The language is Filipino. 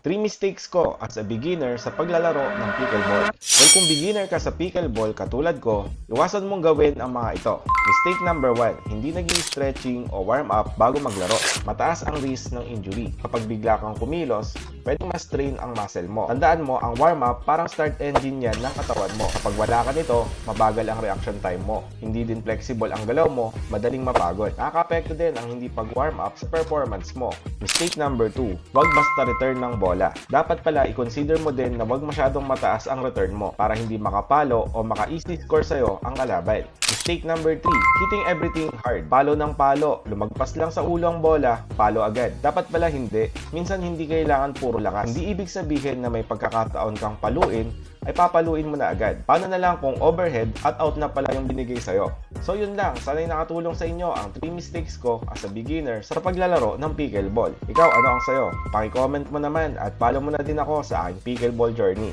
3 mistakes ko as a beginner sa paglalaro ng pickleball. Well, kung beginner ka sa pickleball katulad ko, iwasan mong gawin ang mga ito. Mistake number 1, hindi nag-i-stretching o warm up bago maglaro. Mataas ang risk ng injury. Kapag bigla kang kumilos, pwedeng ma-strain ang muscle mo. Tandaan mo, ang warm up parang start engine yan ng katawan mo. Kapag wala ka nito, mabagal ang reaction time mo. Hindi din flexible ang galaw mo, madaling mapagod. Nakaka-apekto din ang hindi pag-warm up sa performance mo. Mistake number 2, huwag basta return ng bola. Dapat pala i-consider mo din na huwag masyadong mataas ang return mo para hindi makapalo o maka-easy score sa'yo ang kalaban. Mistake number 3, hitting everything hard. Palo ng palo, lumagpas lang sa ulo ang bola, palo agad. Dapat pala hindi. Minsan hindi kailangan puro lakas. Hindi ibig sabihin na may pagkakataon kang paluin, ay papaluin mo na agad. Paano na lang kung overhead at out na pala yung binigay sa'yo? So yun lang, sana'y nakatulong sa inyo ang 3 mistakes ko as a beginner sa paglalaro ng pickleball. Ikaw, ano ang sayo? Paki-comment mo naman at follow mo na din ako sa aking pickleball journey.